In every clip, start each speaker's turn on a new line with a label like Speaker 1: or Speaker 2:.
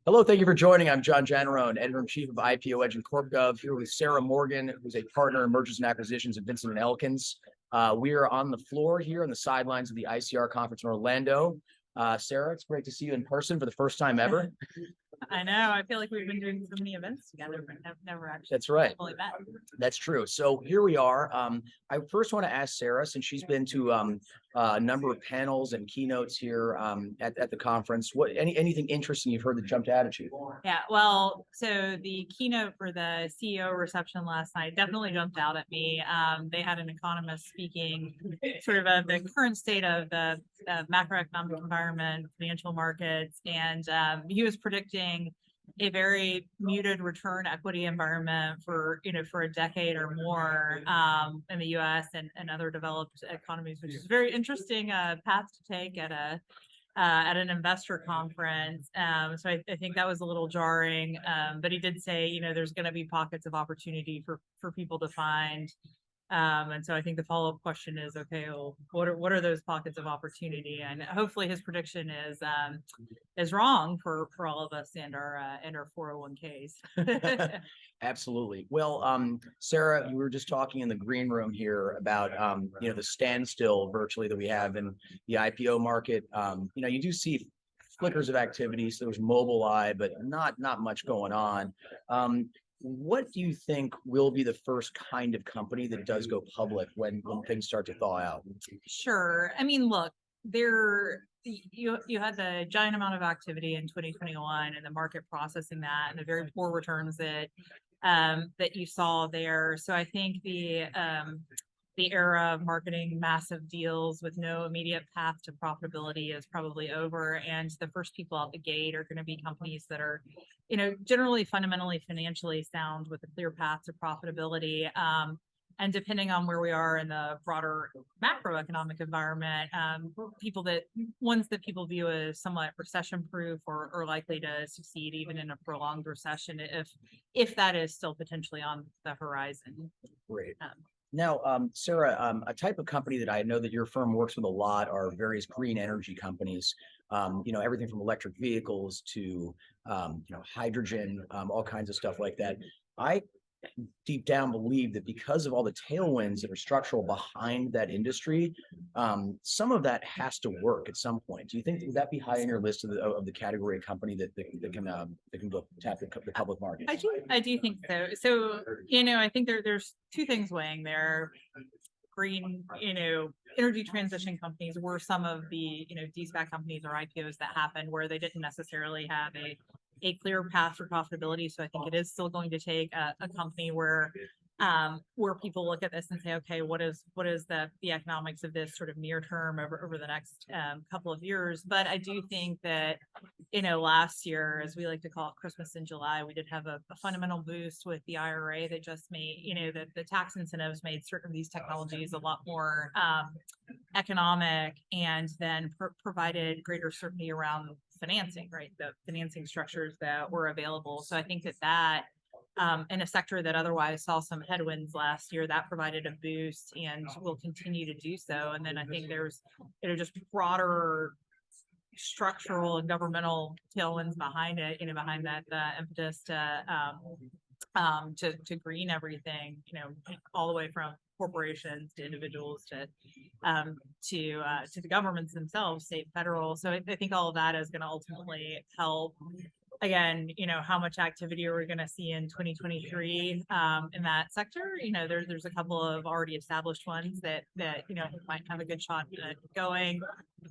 Speaker 1: Hello, thank you for joining. I'm John Jannarone, Editor-in-Chief of IPO Edge and CorpGov, here with Sarah Morgan, who's a partner in mergers and acquisitions at Vinsons Elkins. We are on the floor here on the sidelines of the ICR Conference in Orlando. Sarah, it's great to see you in person for the first time ever.
Speaker 2: I know. I feel like we've been doing so many events together, but never actually.
Speaker 1: That's right.
Speaker 2: Fully met.
Speaker 1: That's true. So here we are. I first want to ask Sarah, since she's been to a number of panels and keynotes here at the conference, anything interesting you've heard that jumped out at you?
Speaker 2: Yeah, well, so the keynote for the CEO reception last night definitely jumped out at me. They had an economist speaking sort of the current state of the macroeconomic environment, financial markets, and he was predicting a very muted return equity environment for a decade or more in the U.S. and other developed economies, which is a very interesting path to take at an investor conference. So I think that was a little jarring, but he did say, there's going to be pockets of opportunity for people to find. And so I think the follow-up question is, okay, well, what are those pockets of opportunity? And hopefully his prediction is wrong for all of us and our 401ks.
Speaker 1: Absolutely. Well, Sarah, you were just talking in the green room here about the standstill virtually that we have in the IPO market. You do see flickers of activity. So there's Mobileye, but not much going on. What do you think will be the first kind of company that does go public when things start to thaw out?
Speaker 2: Sure. I mean, look, you had the giant amount of activity in 2021 and the market processing that and the very poor returns that you saw there. So I think the era of marketing massive deals with no immediate path to profitability is probably over. And the first people out the gate are going to be companies that are, generally fundamentally financially sound with a clear path to profitability. And depending on where we are in the broader macroeconomic environment, ones that people view as somewhat recession-proof or likely to succeed even in a prolonged recession, if that is still potentially on the horizon.
Speaker 1: Great. Now, Sarah, a type of company that I know that your firm works with a lot are various green energy companies. Everything from electric vehicles to hydrogen, all kinds of stuff like that. I deep down believe that because of all the tailwinds that are structural behind that industry, some of that has to work at some point. Do you think would that be high on your list of the category of company that can go tap the public market?
Speaker 2: I do think so. So I think there's two things weighing there. Green, energy transition companies were some of the de-SPAC companies or IPOs that happened where they didn't necessarily have a clear path for profitability. So I think it is still going to take a company where people look at this and say, okay, what is the economics of this sort of near term over the next couple of years? But I do think that last year, as we like to call it, Christmas in July, we did have a fundamental boost with the IRA that just made the tax incentives made certain of these technologies a lot more economic, and then provided greater certainty around financing, right? The financing structures that were available. So I think that in a sector that otherwise saw some headwinds last year, that provided a boost and will continue to do so. And then I think there's just broader structural and governmental tailwinds behind it, behind that impetus to green everything, all the way from corporations to individuals to the governments themselves, state, federal. So I think all of that is going to ultimately help. Again, how much activity are we going to see in 2023 in that sector? There's a couple of already established ones that might have a good shot at going.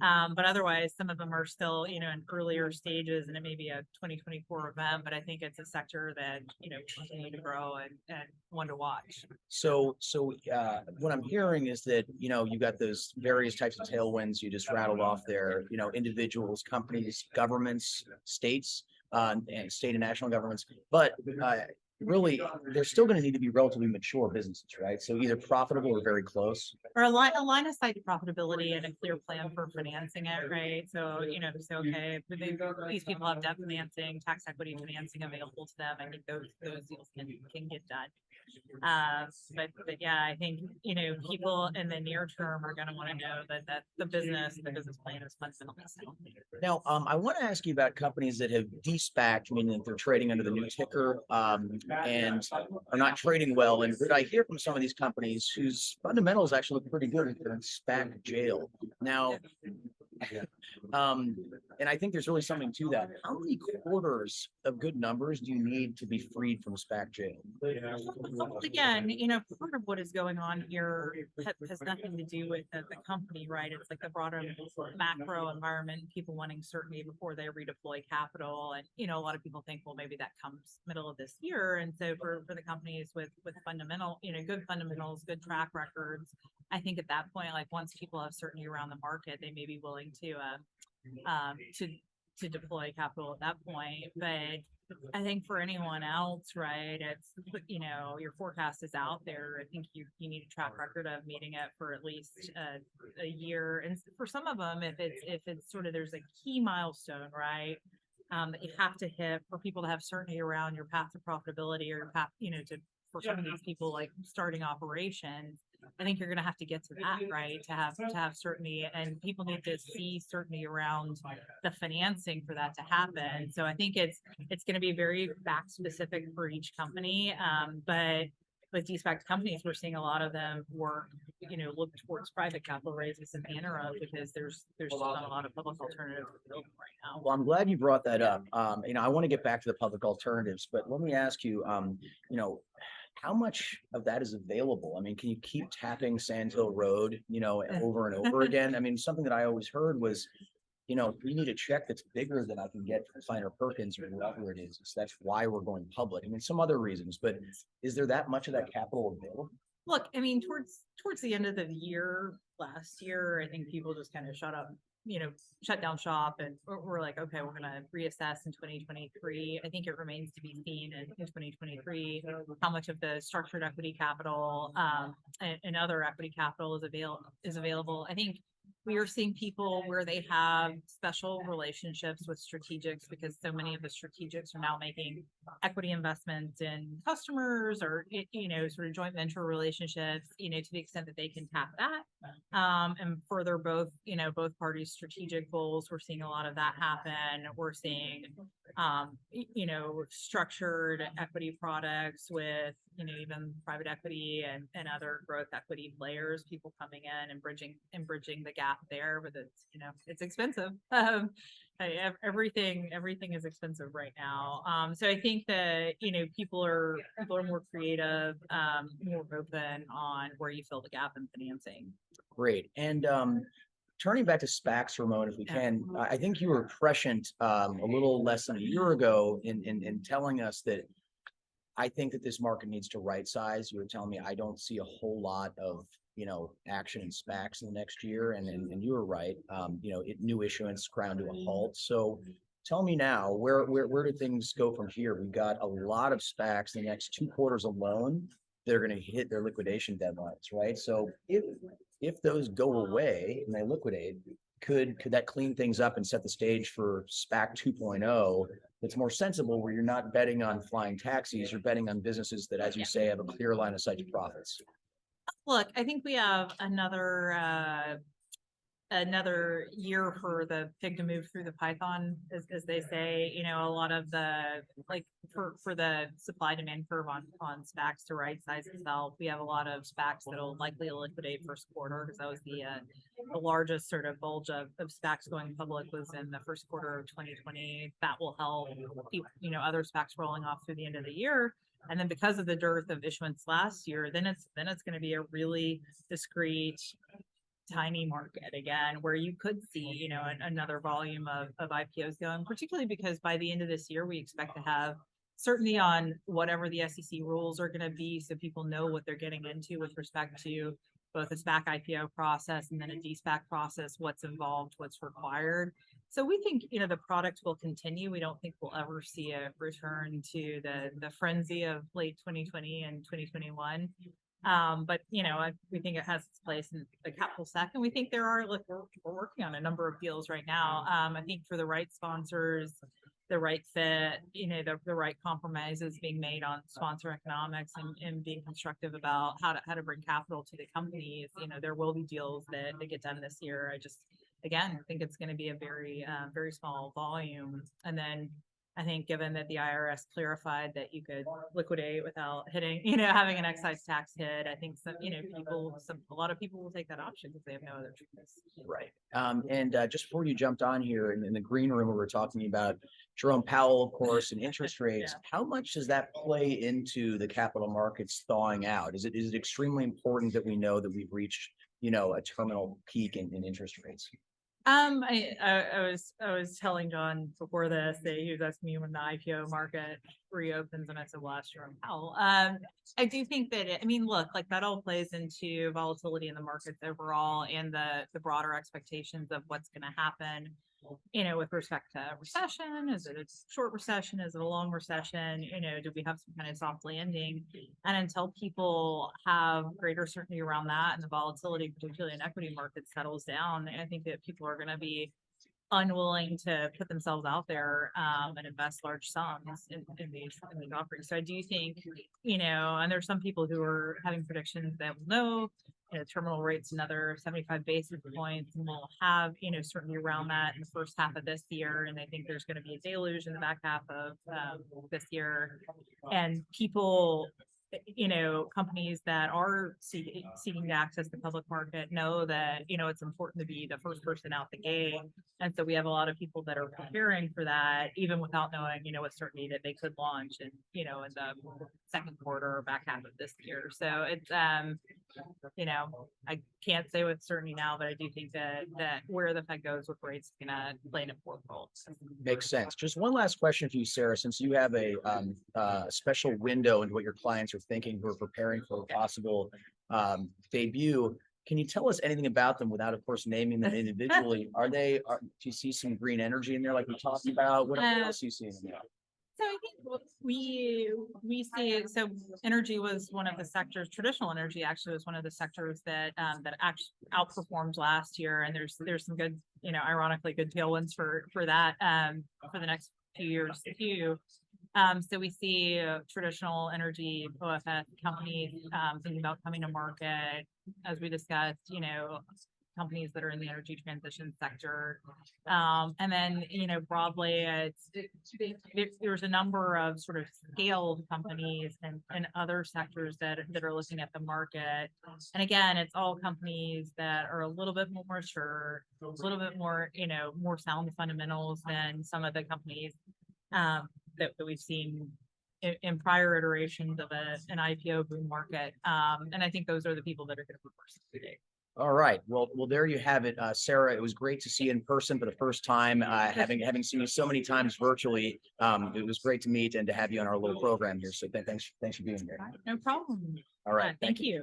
Speaker 2: But otherwise, some of them are still, in earlier stages, and it may be a 2024 event, but I think it's a sector that, continue to grow and one to watch.
Speaker 1: So what I'm hearing is that, you've got those various types of tailwinds you just rattled off there, individuals, companies, governments, states, and state and national governments, but really, they're still going to need to be relatively mature businesses, right? So either profitable or very close.
Speaker 2: Or a line of sight to profitability and a clear plan for financing it, right? So, okay, these people have debt financing, tax equity financing available to them. I think those deals can get done. But yeah, I think, people in the near term are going to want to know that the business plan is fundamentally sound.
Speaker 1: Now, I want to ask you about companies that have de-SPACed, meaning that they're trading under the new ticker, and are not trading well. And I hear from some of these companies whose fundamentals actually look pretty good if they're in SPAC jail. Now, and I think there's really something to that. How many quarters of good numbers do you need to be freed from SPAC jail?
Speaker 2: Well, again, part of what is going on here has nothing to do with the company, right? It's like the broader macro environment, people wanting certainty before they redeploy capital. And, a lot of people think, well, maybe that comes middle of this year. And so for the companies with fundamental, good fundamentals, good track records, I think at that point, like once people have certainty around the market, they may be willing to deploy capital at that point. But I think for anyone else, right, it's, your forecast is out there. I think you need a track record of meeting it for at least a year. And for some of them, if it's sort of, there's a key milestone, right, that you have to hit for people to have certainty around your path to profitability or your path, for some of these people like starting operations, I think you're going to have to get to that, right? To have certainty, and people need to see certainty around the financing for that to happen. So I think it's going to be very fact specific for each company. But with de-SPAC companies, we're seeing a lot of them look towards private capital raises in Jannarone because there's just not a lot of public alternatives available right now.
Speaker 1: Well, I'm glad you brought that up. I want to get back to the public alternatives, but let me ask you, how much of that is available? I mean, can you keep tapping Sand Hill Road, over and over again? I mean, something that I always heard was, we need a check that's bigger than I can get from Kleiner Perkins or whoever it is. So that's why we're going public. I mean, some other reasons, but is there that much of that capital available?
Speaker 2: Look, I mean, towards the end of the year, last year, I think people just kind of shut down shop, and we're like, okay, we're going to reassess in 2023. I think it remains to be seen in 2023 how much of the structured equity capital and other equity capital is available. I think we are seeing people where they have special relationships with strategics, because so many of the strategics are now making equity investments in customers or, sort of joint venture relationships, to the extent that they can tap that and further both parties' strategic goals. We're seeing a lot of that happen. We're seeing, structured equity products with, even private equity and other growth equity players, people coming in and bridging the gap there. But it's expensive. Everything is expensive right now. So I think that, people are more creative, more open on where you fill the gap in financing.
Speaker 1: Great. And turning back to SPACs for a moment, if we can, I think you were prescient a little less than a year ago in telling us that I think that this market needs to right size. You were telling me I don't see a whole lot of action in SPACs in the next year, and you were right. New issuance ground to a halt. So tell me now, where do things go from here? We've got a lot of SPACs in the next 2 quarters alone. They're going to hit their liquidation deadlines, right? So if those go away and they liquidate, could that clean things up and set the stage for SPAC 2.0 that's more sensible, where you're not betting on flying taxis, you're betting on businesses that, as you say, have a clear line of sight to profits?
Speaker 2: Look, I think we have another year for the pig to move through the python, as they say. A lot of the, like, for the supply demand curve on SPACs to right size itself, we have a lot of SPACs that'll likely liquidate first quarter, because that was the largest sort of bulge of SPACs going public was in the first quarter of 2020. That will help keep other SPACs rolling off through the end of the year. And then because of the dearth of issuance last year, then it's going to be a really discrete, tiny market again, where you could see, another volume of IPOs going, particularly because by the end of this year, we expect to have certainty on whatever the SEC rules are going to be, so people know what they're getting into with respect to both a SPAC IPO process and then a de-SPAC process, what's involved, what's required. So we think, the product will continue. We don't think we'll ever see a return to the frenzy of late 2020 and 2021. But we think it has its place in the capital stack, and we think we're working on a number of deals right now. I think for the right sponsors, the right fit, the right compromises being made on sponsor economics and being constructive about how to bring capital to the companies. There will be deals that get done this year. I just, again, think it's going to be a very, very small volume. And then I think given that the IRS clarified that you could liquidate without hitting, having an excise tax hit, I think a lot of people will take that option because they have no other choice.
Speaker 1: Right. And just before you jumped on here in the green room, we were talking about Jerome Powell, of course, and interest rates.
Speaker 2: Yeah.
Speaker 1: How much does that play into the capital markets thawing out? Is it extremely important that we know that we've reached, a terminal peak in interest rates?
Speaker 2: I was telling John before this that he was asking me when the IPO market reopens, and I said last year on Powell. I do think that look, like that all plays into volatility in the markets overall and the broader expectations of what's going to happen. With respect to recession, is it a short recession? Is it a long recession? Do we have some kind of soft landing? And until people have greater certainty around that and the volatility, particularly in equity markets, settles down, I think that people are going to be unwilling to put themselves out there and invest large sums in these offerings. So I do think, and there's some people who are having predictions that will know, terminal rates another 75 basis points, and we'll have, certainty around that in the first half of this year. And I think there's going to be a deluge in the back half of this year. And people, companies that are seeking to access the public market know that, it's important to be the first person out the gate. And so we have a lot of people that are preparing for that, even without knowing, with certainty that they could launch in the second quarter or back half of this year. So it's, I can't say with certainty now, but I do think that where the Fed goes with rates is going to play an important role.
Speaker 1: Makes sense. Just one last question for you, Sarah, since you have a special window into what your clients are thinking who are preparing for a possible debut. Can you tell us anything about them without, of course, naming them individually? Do you see some green energy in there like we talked about? What else are you seeing in there?
Speaker 2: So I think we see it. So energy was one of the sectors. Traditional energy actually was one of the sectors that actually outperformed last year, and there's some good, ironically good tailwinds for that for the next few years too. So we see traditional energy OFS companies thinking about coming to market, as we discussed, companies that are in the energy transition sector. And then, broadly, there's a number of sort of scaled companies and other sectors that are looking at the market. And again, it's all companies that are a little bit more mature, a little bit more, more sound fundamentals than some of the companies that we've seen in prior iterations of an IPO boom market. And I think those are the people that are going to be first today.
Speaker 1: All right. Well, there you have it, Sarah. It was great to see you in person for the first time. Having seen you so many times virtually, it was great to meet and to have you on our little program here. So thanks for being here.
Speaker 2: No problem.
Speaker 1: All right.
Speaker 2: Thank you.